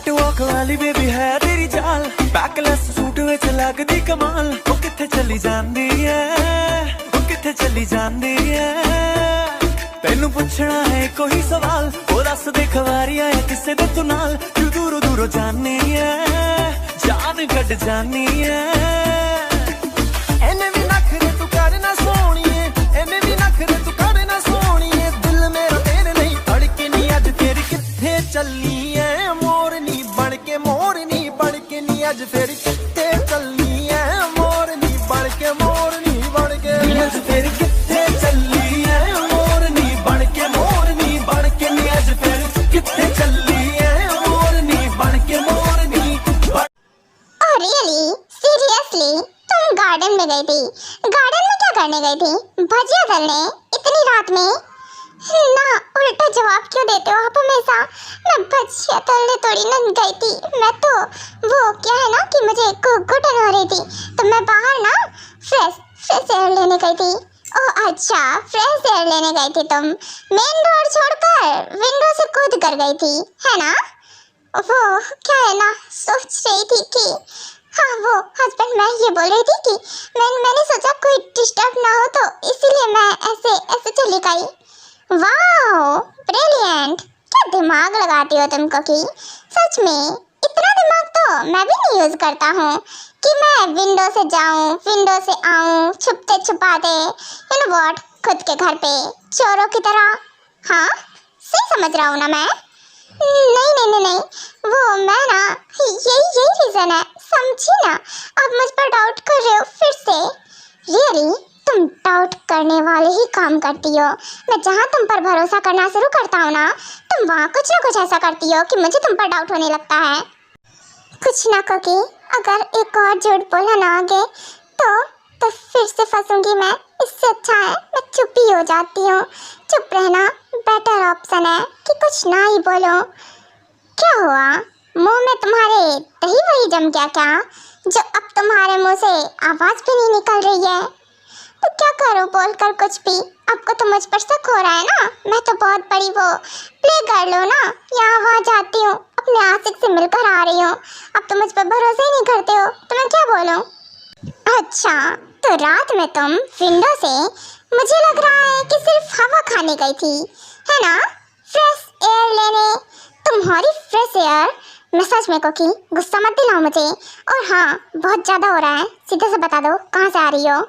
Cat walk वाली baby है तेरी चाल, बैकलेस सूट विच लगदी कमाल। ओ किथे चली जांदी है, ओ किथे चली जांदी है, तेनू पुछना है कोई सवाल। ओ दस दे खवारी आया किसे दे तू नाल, तू दूरों दूरों जानी है, जान कट जानी है। एने भी नखरे तू करना सोहणीए, एने भी नखरे तू करना सोहणीए, दिल मेरा तेरे नहीं धड़के नी अज फिर किथे चलनी है। मोरनी बनके नी अज फिर किथे चलनी है। मोरनी बनके नी अज फिर किथे चलनी है। मोरनी बनके नी अज फिर किथे चलनी है। मोरनी बनके रियली सीरियसली तुम गार्डन में गई थी? गार्डन में क्या करने गई थी? भजिया तलने इतनी रात में? ना उल्टा जवाब क्यों देते हो आप हमेशा? मैं भजिया तलने थोड़ी ना गई थी, मैं तो वो क्या है ना कि मुझे घुटन हो रही थी तो मैं बाहर ना फ्रेश एयर लेने गई थी। ओह अच्छा, फ्रेश एयर लेने गई थी तुम? मेन रोड छोड़कर विंडो से कूद कर गई थी है ना? वो क्या है ना, सोच रही थी कि हाँ वो हस्बैंड, मैं ये बोल रही थी कि मैंने सोचा कोई डिस्टर्ब ना हो तो इसीलिए मैं ऐसे चली गई। वाओ ब्रिलियंट, क्या दिमाग लगाती हो तुम कोकी, सच में इतना दिमाग तो मैं भी नहीं यूज करता हूँ कि मैं विंडो से जाऊँ विंडो से आऊँ छुपते छुपाते, यू नो व्हाट, खुद के घर पे चोरों की तरह। हाँ सही समझ रहा हूँ ना मैं? नहीं, वो मैं ना यही रीजन है, समझी ना? आप मुझ पर डाउट कर रहे हो फिर से? रियली तुम डाउट करने वाले ही काम करती हो। मैं जहाँ तुम पर भरोसा करना शुरू करता हूँ ना, तुम वहाँ कुछ ना कुछ ऐसा करती हो कि मुझे तुम पर डाउट होने लगता है। कुछ ना कोकी, अगर एक और झूठ बोला ना आगे तो फिर से फंसूंगी मैं। इससे अच्छा है मैं चुप ही हो जाती हूँ। चुप रहना बेटर ऑप्शन है कि कुछ ना ही बोलो। क्या हुआ, मुंह में तुम्हारे दही वही जम गया क्या, जो अब तुम्हारे मुंह से आवाज भी नहीं निकल रही है? तो क्या करूँ बोलकर कुछ भी? आपको तो मुझ पर शक हो रहा है ना? मैं तो बहुत बड़ी वो प्ले कर लो ना, यहाँ वहाँ जाती हूँ, अपने आशिक से मिलकर आ रही हूँ। अब तो मुझ पर भरोसा ही नहीं करते हो तो मैं क्या बोलूँ? अच्छा तो रात में तुम विंडो से, मुझे लग रहा है कि सिर्फ हवा खाने गई थी है ना, फ्रेश एयर लेने। तुम्हारी फ्रेश एयर, मैं सच में कोकी गुस्सा मत दिलाओ मुझे। और हाँ बहुत ज़्यादा हो रहा है, सीधे से बता दो कहाँ से आ रही हो?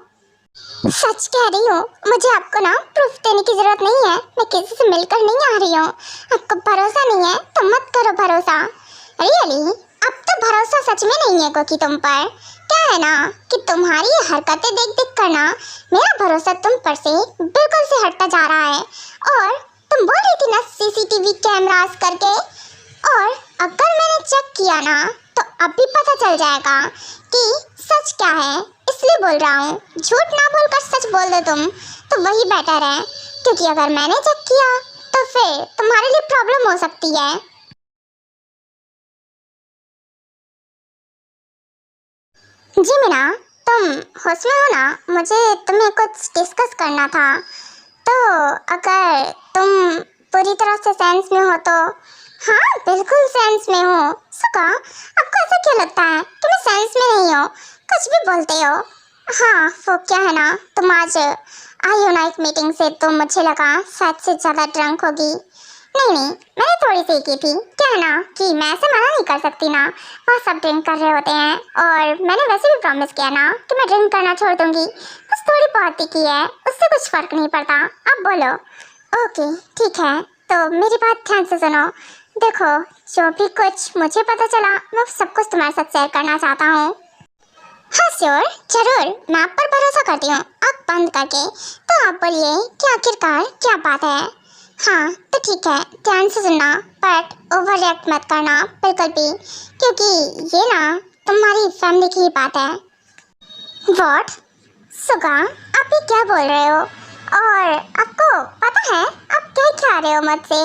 सच कह रही हूँ, मुझे आपको ना प्रूफ देने की जरूरत नहीं है, मैं किसी से मिलकर नहीं आ रही हूँ। आपको भरोसा नहीं है तो मत करो भरोसा। रियली अब तो भरोसा सच में नहीं है कोकी तुम पर। क्या है ना कि तुम्हारी ये हरकतें देख कर ना मेरा भरोसा तुम पर से बिल्कुल से हटता जा रहा है। और तुम बोल रही थी ना सीसीटीवी कैमरास करके, और अगर मैंने चेक किया ना तो अब भी पता चल जाएगा कि सच क्या है, इसलिए बोल रहा हूँ। झूठ ना बोलकर सच बोल दो तुम तो वही बेटर है, क्योंकि अगर मैंने चेक किया तो फिर तुम्हारे लिए प्रॉब्लम हो सकती है। जी मीना, तुम होश में हो ना? मुझे तुम्हें कुछ डिस्कस करना था, तो अगर तुम पूरी तरह से सेंस में हो तो? हाँ बिल्कुल सेंस में हो। सुका, आपको ऐसा क्यों लगता है कि मैं सेंस में नहीं हो? कुछ भी बोलते हो। हाँ वो क्या है ना, तुम आज आई हो ना एक मीटिंग से तो मुझे लगा शायद से ज़्यादा ड्रंक होगी। नहीं मैंने थोड़ी सी की थी। क्या है ना कि मैं ऐसे मना नहीं कर सकती ना, वहाँ सब ड्रिंक कर रहे होते हैं और मैंने वैसे भी प्रॉमिस किया ना कि मैं ड्रिंक करना छोड़ दूंगी। बस थोड़ी बहुत ही की है, उससे कुछ फ़र्क नहीं पड़ता। अब बोलो। ओके ठीक है, तो मेरी बात ध्यान से सुनो। देखो जो भी कुछ मुझे पता चला मैं सब कुछ तुम्हारे साथ शेयर करना चाहता हूँ। हाँ श्योर, जरूर, मैं आप पर भरोसा करती हूँ। आँख बंद करके तो आप बोलिए कि आखिरकार क्या बात है। हाँ तो ठीक है, ध्यान से सुनना, बट ओवर रिएक्ट मत करना बिल्कुल भी, क्योंकि ये ना तुम्हारी फैमिली की ही बात है। व्हाट? सुगा, आप ये क्या बोल रहे हो? और आपको पता है आप क्या खा रहे हो मुझसे?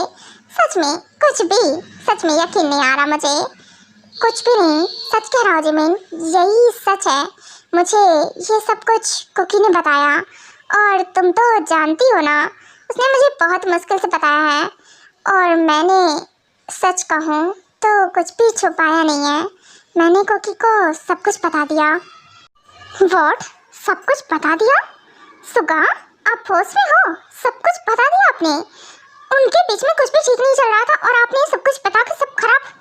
सच में कुछ भी, सच में यकीन नहीं आ रहा मुझे। कुछ भी नहीं, सच कह रहा हूँ जिमिन, यही सच है। मुझे ये सब कुछ कुकी ने बताया, और तुम तो जानती हो ना, उसने मुझे बहुत मुश्किल से बताया है। और मैंने सच कहूँ तो कुछ भी छुपाया नहीं है। मैंने कोकी को सब कुछ बता दिया। व्हाट? सब कुछ बता दिया? सुगा, आप होश में हो? सब कुछ बता दिया आपने? उनके बीच में कुछ भी ठीक नहीं चल रहा था और आपने सब कुछ बता के सब खराब।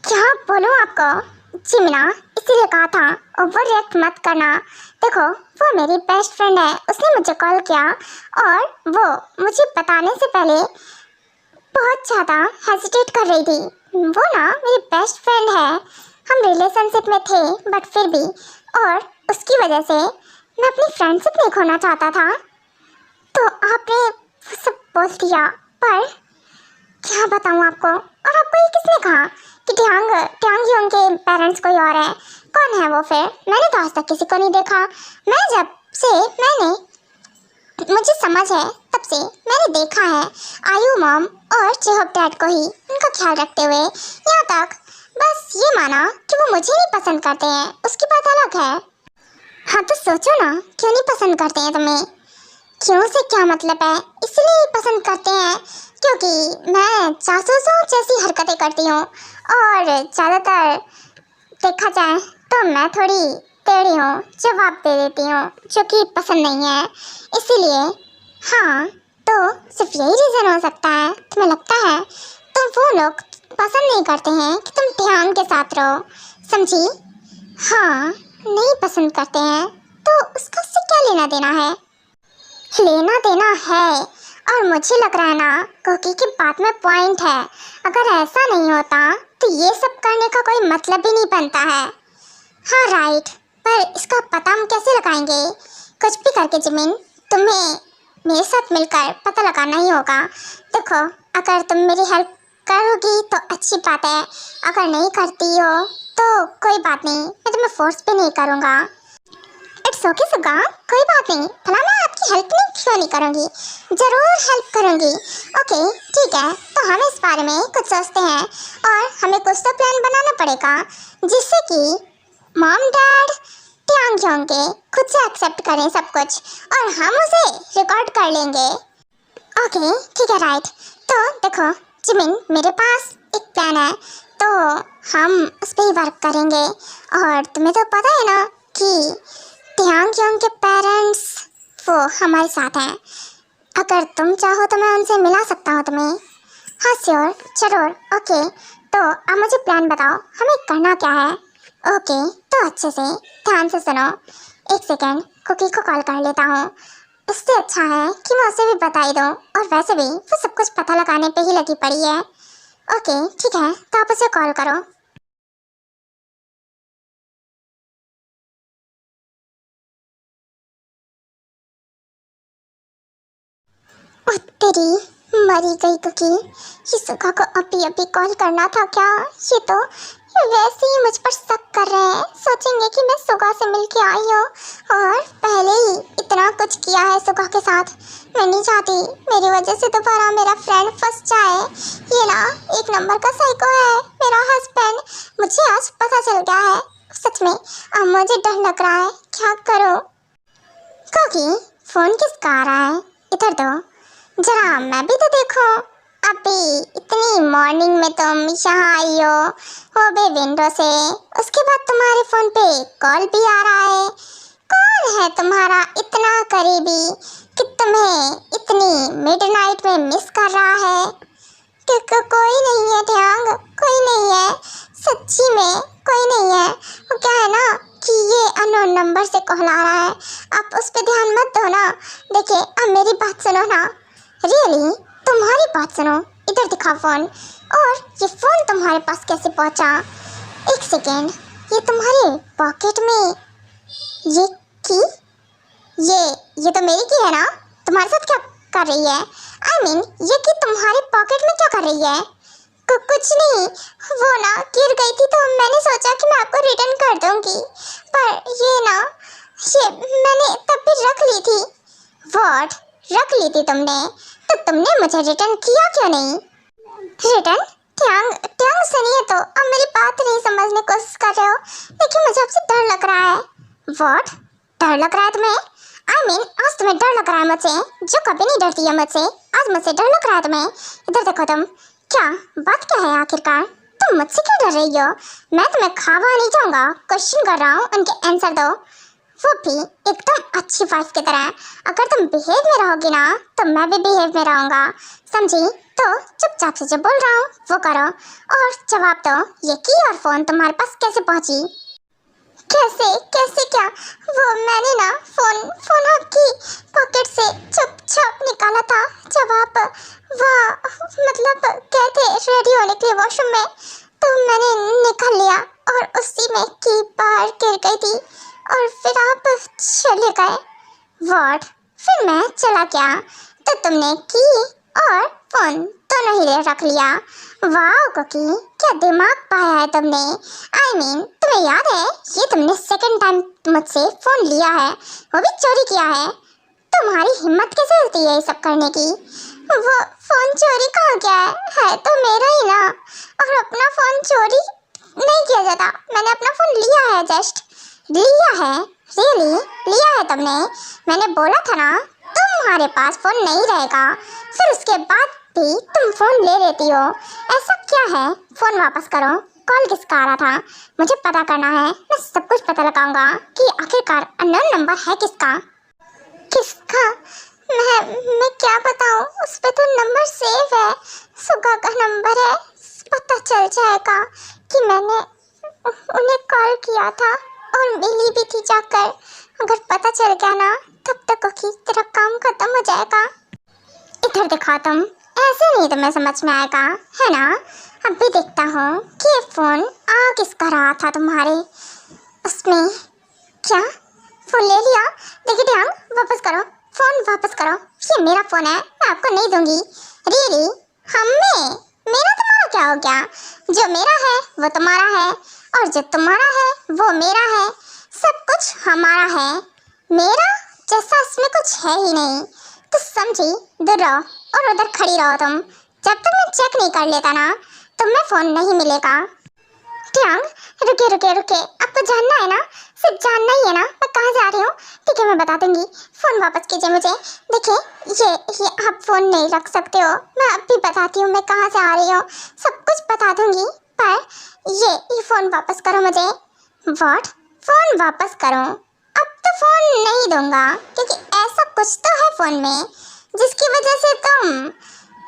क्या बोलूं आपको चिमना, इसीलिए कहा था ओवर रिएक्ट मत करना। देखो वो मेरी बेस्ट फ्रेंड है, उसने मुझे कॉल किया और वो मुझे बताने से पहले बहुत ज़्यादा हेजिटेट कर रही थी। वो ना मेरी बेस्ट फ्रेंड है, हम रिलेशनशिप में थे बट फिर भी, और उसकी वजह से मैं अपनी फ्रेंडशिप नहीं खोना चाहता था। तो आपने वो सब बोल दिया, पर क्या बताऊँ आपको। और आपको ये किसने कहा कि ट्यांग योंग के पेरेंट्स कोई और है? कौन है वो फिर? मैंने तो आज तक किसी को नहीं देखा। मुझे समझ है तब से मैंने देखा है आयु मॉम और चेहब डैड को ही उनका ख्याल रखते हुए, यहाँ तक बस ये माना कि वो मुझे नहीं पसंद करते हैं, उसकी बात अलग है। हाँ तो सोचो ना, क्यों नहीं पसंद करते हैं तुम्हें? क्यों से क्या मतलब है? इसलिए नहीं पसंद करते हैं क्योंकि मैं जासूसों जैसी हरकतें करती हूँ और ज़्यादातर देखा जाए तो मैं थोड़ी टेढ़ी हूँ, जवाब दे देती हूँ, जो कि पसंद नहीं है। इसीलिए हाँ, तो सिर्फ यही रीज़न हो सकता है। तुम्हें लगता है तो वो लोग पसंद नहीं करते हैं कि तुम ध्यान के साथ रहो, समझी? हाँ, नहीं पसंद करते हैं तो उसका उससे क्या लेना देना है? लेना देना है, और मुझे लग रहा है ना कोकी की बात में पॉइंट है। अगर ऐसा नहीं होता तो ये सब करने का कोई मतलब ही नहीं बनता है। हाँ राइट, पर इसका पता हम कैसे लगाएंगे? कुछ भी करके जिमिन, तुम्हें मेरे साथ मिलकर पता लगाना ही होगा। देखो, अगर तुम मेरी हेल्प करोगी तो अच्छी बात है, अगर नहीं करती हो तो कोई बात नहीं, मैं तुम्हें फोर्स भी नहीं करूँगा। इट्स ओके सुगा, कोई बात नहीं, भला मैं आपकी हेल्प क्यों नहीं करूँगी, ज़रूर हेल्प करूँगी। ओके ठीक है, तो हम इस बारे में कुछ सोचते हैं और हमें कुछ तो प्लान बनाना पड़ेगा जिससे कि मॉम डैड ट्यांग योंग के खुद से एक्सेप्ट करें सब कुछ और हम उसे रिकॉर्ड कर लेंगे। ओके ठीक है राइट। तो देखो जिमिन, मेरे पास एक प्लान है, तो हम उस पर ही वर्क करेंगे। और तुम्हें तो पता है ना कि ट्यांग योंग के पेरेंट्स वो हमारे साथ हैं। अगर तुम चाहो तो मैं उनसे मिला सकता हूँ तुम्हें। हाँ श्योर, जरूर। ओके तो अब मुझे प्लान बताओ, हमें करना क्या है? ओके तो अच्छे से ध्यान से सुनो। एक सेकेंड, कुकी को कॉल कर लेता हूँ। इससे अच्छा है कि मैं उसे भी बता ही दूँ, और वैसे भी वो सब कुछ पता लगाने पे ही लगी पड़ी है। ओके ठीक है, तो आप उसे कॉल करो। तेरी मरी गई कुकी, ये सुगा को अभी अभी कॉल करना था क्या? ये तो वैसे ही मुझ पर शक कर रहे हैं, सोचेंगे कि मैं सुगा से मिलके आई हूँ और पहले ही इतना कुछ किया है सुगा के साथ। मैं नहीं चाहती मेरी वजह से दोबारा मेरा फ्रेंड फंस जाए। ये ना एक नंबर का साइको है मेरा हस्बैंड, मुझे आज पता चल गया है सच में। अब मुझे डर लग रहा है, क्या करूँ? क्योंकि फ़ोन किसका आ रहा है? इधर दो जरा, मैं भी तो देखो। अभी इतनी मॉर्निंग में तुम यहाँ आई हो बे विंडो से, उसके बाद तुम्हारे फ़ोन पे कॉल भी आ रहा है। कौन है तुम्हारा इतना करीबी कि तुम्हें इतनी मिडनाइट में मिस कर रहा है? क्योंकि कोई नहीं है ट्यांग, कोई नहीं है, सच्ची में कोई नहीं है। वो क्या है ना कि ये अननोन नंबर से कॉल आ रहा है, आप उस पर ध्यान मत दो ना। देखिए अब मेरी बात सुनो ना, रियली तुम्हारी बात सुनो। इधर दिखा फ़ोन, और ये फ़ोन तुम्हारे पास कैसे पहुंचा? एक सेकेंड, ये तुम्हारे पॉकेट में ये की, ये तो मेरी की है ना? तुम्हारे साथ क्या कर रही है? I mean, ये की तुम्हारे पॉकेट में क्या कर रही है? कुछ नहीं, वो ना गिर गई थी तो मैंने सोचा कि मैं आपको रिटर्न कर दूंगी, पर ये मैंने तब भी रख ली थी। व्हाट? रख ली थी तुमने? तो तुमने मुझे रिटर्न किया क्यों नहीं? रिटर्न? ट्यांग सुनिए तो, अब मेरी बात नहीं समझने की कोशिश कर रहे हो, लेकिन मुझे आपसे डर लग रहा है। व्हाट? डर लग रहा है तुम्हें? I mean, आज तुम्हें डर लग रहा है मुझसे, जो कभी नहीं डरती है मुझसे, आज मुझसे डर लग रहा है तुम्हें। इधर देखो तुम, क्या बात क्या है आखिरकार? तुम मुझसे क्यों डर रही हो? मैं तुम्हें खावा नहीं जाऊंगा, क्वेश्चन कर रहा हूँ, उनके आंसर दो, वो भी एकदम अच्छी वाइफ की तरह। अगर तुम बिहेव में रहोगी ना तो मैं भी बिहेव में रहूंगा, समझी? तो चुपचाप से जो बोल रहा हूँ वो करो और जवाब दो, ये की और फोन तुम्हारे पास कैसे पहुंची? कैसे कैसे क्या? वो मैंने ना फोन आपकी पॉकेट से चुपचाप निकाला था जब आप वाह मतलब गए थे रेडी होने के लिए वॉशरूम में, तो मैंने निकाल लिया और उसी में की बाहर गिर गई थी और फिर आप चले गए। व्हाट? फिर मैं चला गया तो तुमने की और फोन दोनों ही रख लिया। वाह कुकी, क्या दिमाग पाया है तुमने। तुम्हें याद है ये तुमने सेकंड टाइम मुझसे फोन लिया है, वो भी चोरी किया है। तुम्हारी हिम्मत कैसे होती है ये सब करने की? वो फोन चोरी कहाँ गया है तो मेरा ही ना, और अपना फोन चोरी नहीं किया जाता, मैंने अपना फोन लिया है, जस्ट लिया है। रियली लिया है तुमने? मैंने बोला था ना तुम्हारे पास फोन नहीं रहेगा, फिर उसके बाद भी तुम फोन ले लेती हो, ऐसा क्या है? फोन वापस करो। कॉल किसका आ रहा था मुझे पता करना है, मैं सब कुछ पता लगाऊंगा कि आखिरकार अननोन नंबर है किसका। किसका? मैं क्या बताऊं, उस पे तो नंबर सेव है, सुगा का नंबर है। पता चल जाएगा कि मैंने उन्हें कॉल किया था और मिली भी थी जाकर। अगर पता चल गया ना तब तक तेरा काम खत्म हो जाएगा। इधर दिखा तुम, ऐसे नहीं तुम्हें समझ में आएगा है ना। अभी देखता हूँ कि ये फोन आ किसका रहा था तुम्हारे उसमें। क्या फोन ले लिया? देखिए ध्यान, वापस करो फोन, वापस करो, ये मेरा फोन है, मैं आपको नहीं दूंगी। रियली? हमें? मेरा तुम्हारा क्या हो गया? जो मेरा है वो तुम्हारा है और जो तुम्हारा है वो मेरा है, सब कुछ हमारा है। मेरा जैसा इसमें कुछ है ही नहीं, तो समझी? दूर रहो और उधर खड़ी रहो तुम, जब तक मैं चेक नहीं कर लेता ना तुम्हें फोन नहीं मिलेगा। ट्यांग, रुके रुके रुके, आपको जानना है ना, सिर्फ जानना ही है ना मैं कहाँ जा रही हूँ? ठीक है मैं बता दूंगी, फोन वापस कीजिए मुझे। देखिए ये आप फोन नहीं रख सकते हो, मैं अब भी बताती हूँ मैं कहाँ से आ रही हूँ, सब कुछ बता दूंगी, पर ये फोन वापस करो मुझे। व्हाट? फोन वापस करो? अब तो फोन नहीं दूंगा क्योंकि ऐसा कुछ तो है फोन में जिसकी वजह से तुम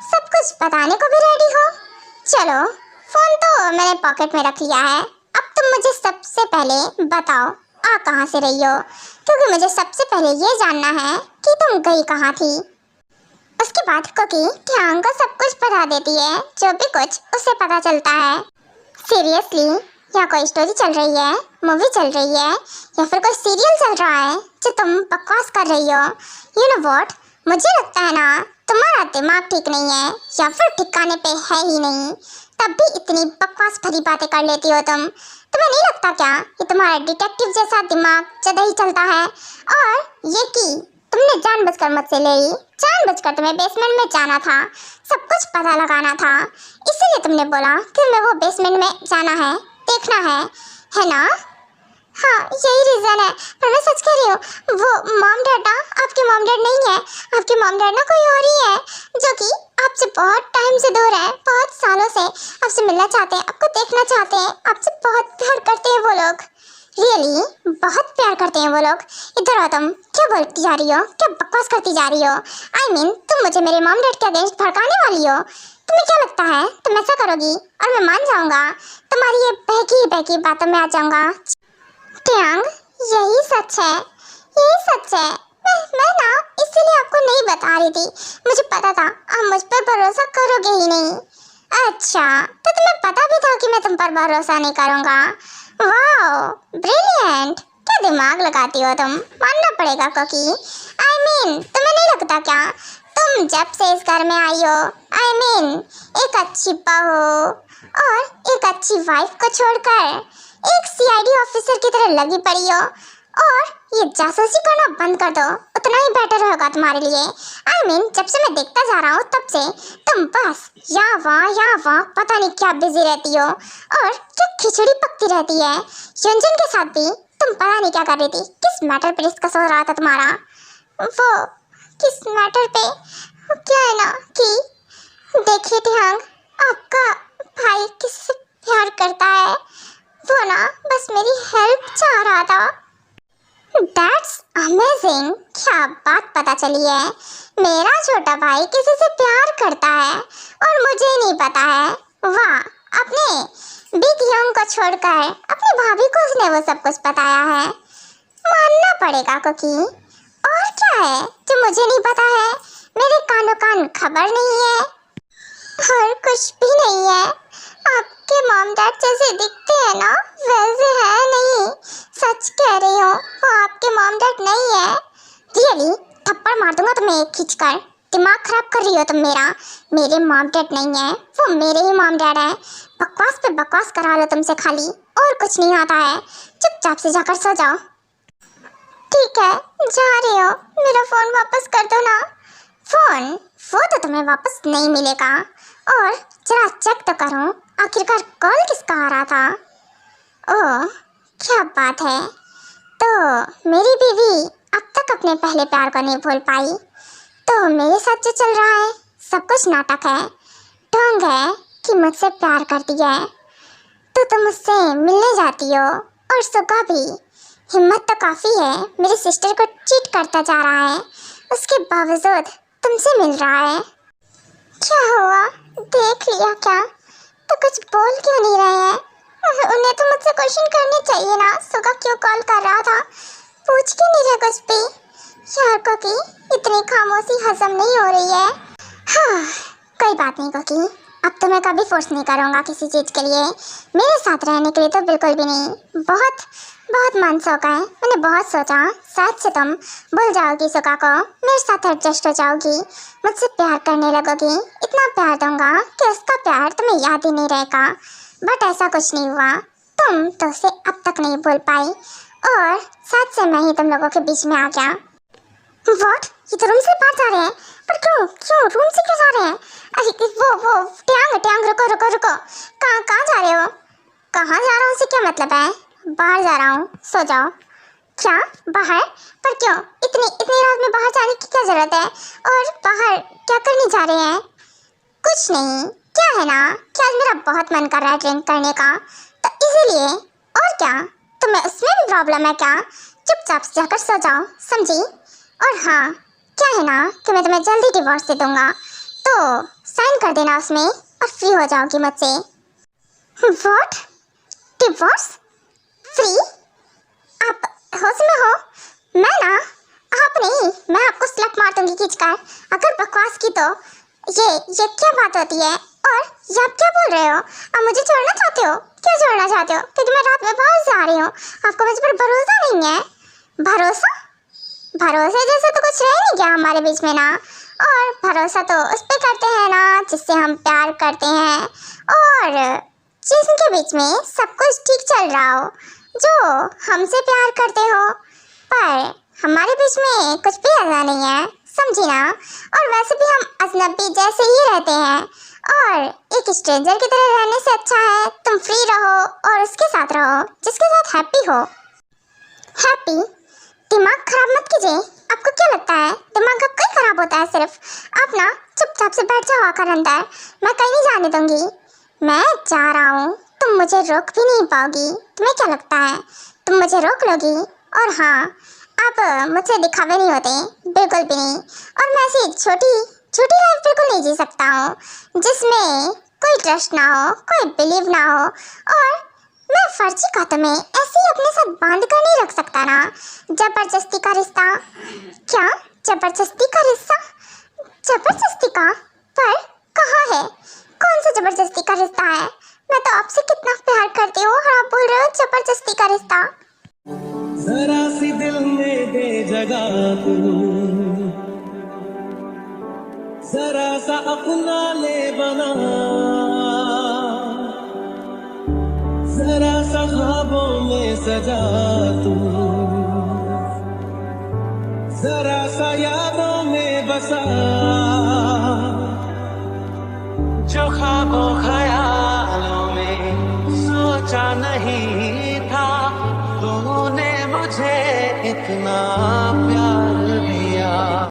सब कुछ बताने को भी रेडी हो। चलो फोन तो मैंने पॉकेट में रख लिया है, अब तुम मुझे सबसे पहले बताओ आ कहाँ से रही हो, क्योंकि मुझे सबसे पहले ये जानना है कि तुम गई कहाँ थी। उसके बाद कुकी ट्यांग को सब कुछ बता देती है, जो भी कुछ उसे पता चलता है। सीरियसली यहाँ कोई स्टोरी चल रही है, मूवी चल रही है या फिर कोई सीरियल चल रहा है जो तुम बकवास कर रही हो? यू नो व्हाट, मुझे लगता है ना तुम्हारा दिमाग ठीक नहीं है या फिर ठिकाने पे है ही नहीं, तब भी इतनी बकवास भरी बातें कर लेती हो तुम। तुम्हें नहीं लगता क्या कि तुम्हारा डिटेक्टिव जैसा दिमाग ज्यादा ही चलता है? और ये कि तुमने जानबूझकर मुझसे ले ली, जानबूझकर तुम्हें बेसमेंट में जाना था, सब कुछ पता लगाना था, इसीलिए तुमने बोला कि मैं वो बेसमेंट में जाना है, देखना है ना? हाँ यही रीज़न है, पर मैं सच कह रही हूँ वो मॉम डैड ना आपके मॉम डैड नहीं है, आपके मॉम डैड ना कोई और ही है जो कि आपसे बहुत टाइम से दूर है, बहुत सालों से आपसे मिलना चाहते हैं, आपको देखना चाहते हैं, आपसे बहुत प्यार करते हैं वो लोग। रियली बहुत प्यार करते हैं वो लोग। इधर आओ तुम, क्या बोलती जा रही हो, क्या बकवास करती जा रही हो? तुम मुझे मेरे मॉम डैड के अगेंस्ट भड़काने वाली हो? तुम्हें क्या लगता है तुम ऐसा करोगी और मैं मान जाऊंगा? तुम्हारी ये बहकी बातों में आ जाऊंगा। ट्यांग, यही सच है, यही सच है। मैं ना इसीलिए आपको नहीं बता रही थी, मुझे पता था आप मुझ पर भरोसा करोगे ही नहीं। अच्छा तो तुम्हें पता भी था कि मैं तुम पर भरोसा नहीं करूँगा। वाओ ब्रिलियंट, क्या दिमाग लगाती हो तुम, मानना पड़ेगा कुकी। तुम्हें नहीं लगता क्या तुम जब से इस घर में आई हो, एक अच्छी बहू और एक अच्छी वाइफ को छोड़कर एक सीआईडी ऑफिसर की तरह लगी पड़ी हो, और ये जासूसी करना बंद कर दो, उतना ही बेटर होगा तुम्हारे लिए। जब से मैं देखता जा रहा हूँ तब से तुम बस यहाँ वहाँ पता नहीं क्या बिजी रहती हो और क्या खिचड़ी पकती रहती है। युंजन के साथ भी तुम पता नहीं क्या कर रही थी, किस मैटर पे डिस्कस हो रहा था तुम्हारा? वो किस मैटर पे? क्या है ना कि देखिए ट्यांग, आपका भाई किसी प्यार करता है। वो ना बस मेरी हेल्प चाह रहा था। That's amazing. क्या बात पता चली है, मेरा छोटा भाई किसी से प्यार करता है और मुझे नहीं पता है। वाह, अपने बिग यंग को छोड़कर अपनी भाभी को उसने वो सब कुछ बताया है। मानना पड़ेगा कुकी। और क्या है जो मुझे नहीं पता है? मेरे कानों कान खबर नहीं है और कुछ भी नहीं है। आपके मॉम डैड जैसे दिखते हैं ना, वैसे है नहीं। सच कह रही हूँ, वो आपके मॉम डैड नहीं है। रियली, थप्पड़ मार दूंगा तुम्हें एक खींचकर। दिमाग खराब कर रही हो तुम मेरा। मेरे मॉम डैड नहीं है, वो मेरे ही मॉम डैड है। बकवास पे बकवास करा लो तुमसे खाली, और कुछ नहीं आता है। चुपचाप से जाकर सो जाओ। ठीक है, जा रही हो। मेरा फोन वापस कर दो ना। फोन? वो तो तुम्हें वापस नहीं मिलेगा। और जरा चेक तो करो, आखिरकार कॉल किसका आ रहा था। ओह, क्या बात है। तो मेरी बीवी अब तक अपने पहले प्यार को नहीं भूल पाई। तो मेरे साथ जो चल रहा है सब कुछ नाटक है, ढोंग है कि मुझसे प्यार करती है तो तुम मुझसे मिलने जाती हो। और सुगा भी, हिम्मत तो काफ़ी है, मेरी सिस्टर को चीट करता जा रहा है, उसके बावजूद तुमसे मिल रहा है। क्या हुआ, देख लिया क्या? तो कुछ बोल क्यों नहीं रहे हैं? उन्हें तो मुझसे क्वेश्चन करने चाहिए ना, सुगा क्यों कॉल कर रहा था? पूछ क्यों नहीं रहे कुछ भी? यार कुकी, इतनी खामोशी हजम नहीं हो रही है। हाँ, कोई बात नहीं कुकी, अब तो मैं कभी फोर्स नहीं करूँगा किसी चीज़ के लिए। मेरे साथ रहने के लिए तो बिल्कुल भी नहीं। बहुत बहुत मन सोका है। मैंने बहुत सोचा शायद से तुम भूल जाओगी सुका को, मेरे साथ एडजस्ट हो जाओगी, मुझसे प्यार करने लगोगी। इतना प्यार दूंगा कि उसका प्यार तुम्हें याद ही नहीं रहेगा। बट ऐसा कुछ नहीं हुआ। तुम तो उसे अब तक नहीं भूल पाई और साथ से मैं ही तुम लोगों के बीच में आ गया। व्हाट? ये तो रूम से बाहर जा रहे हैं? पर क्यों क्यों रूम से क्यों जा रहे हैं? अरे वो ट्यांग, रुको रुको रुको। कहाँ जा रहे हो? कहाँ जा रहा हूँ से क्या मतलब है? बाहर जा रहा हूँ, सो जाओ। क्या बाहर? पर क्यों? इतनी रात में बाहर जाने की क्या जरूरत है? और बाहर क्या करने जा रहे हैं? कुछ नहीं, क्या है ना कि आज मेरा बहुत मन कर रहा है ड्रिंक करने का, तो इसीलिए। और क्या, तुम्हें उसमें भी प्रॉब्लम है क्या? चुपचाप से जाकर सो जाओ, समझी? और हाँ, क्या है ना कि मैं तुम्हें जल्दी डिवोर्स दे दूंगा, तो साइन कर देना उसमें और फ्री हो जाओगी मुझसे। व्हाट? डिवोर्स? फ्री? आप होश में हो? मैं ना, आप नहीं, मैं आपको स्लैप मार दूंगी खींचकर अगर बकवास की तो। ये क्या बात होती है? और ये आप क्या बोल रहे हो? आप मुझे छोड़ना चाहते हो? क्यों छोड़ना चाहते हो? क्योंकि मैं रात में बाहर से आ रही हूँ। आपको मुझ पर भरोसा नहीं है? भरोसे जैसे तो कुछ रह नहीं गया हमारे बीच में ना। और भरोसा तो उस पे करते हैं ना जिससे हम प्यार करते हैं, और जिनके बीच में सब कुछ ठीक चल रहा हो, जो हमसे प्यार करते हो। पर हमारे बीच में कुछ भी ऐसा नहीं है, समझी ना? और वैसे भी हम अजनबी जैसे ही रहते हैं, और एक स्ट्रेंजर की तरह रहने से अच्छा है तुम फ्री रहो और उसके साथ रहो जिसके साथ हैप्पी हो। हैप्पी? दिमाग खराब मत कीजिए। आपको क्या लगता है दिमाग आपका ही खराब होता है सिर्फ? आप ना चुपचाप से बैठ जाओ आकर अंदर, मैं कहीं नहीं जाने दूंगी। मैं जा रहा हूँ, तुम मुझे रोक भी नहीं पाओगी। तुम्हें क्या लगता है तुम मुझे रोक लोगी? और हाँ, आप मुझसे दिखावे नहीं होते, बिल्कुल भी नहीं। और मैं ऐसी छोटी लाइफ बिल्कुल नहीं जी सकता हूँ जिसमें कोई ट्रस्ट ना हो, कोई बिलीव ना हो। और मैं फर्जी का तुम्हें ऐसे ही अपने साथ बांध कर नहीं रख सकता ना। जबरदस्ती का रिश्ता? क्या जबरदस्ती का रिश्ता? जबरदस्ती का? पर कहाँ है? कौन सा जबरदस्ती का रिश्ता है? मैं तो आपसे कितना प्यार करती हूँ और आप बोल रहे हो जबरदस्ती का रिश्ता। जरा सी दिल में दे जगह तू, जरा सा अपना ले बना, जरा सा ख्वाबों में सजा तू, जरा सा यादों में बसा, जो ख्वाबों ख्यालों में सोचा नहीं था, तूने मुझे इतना प्यार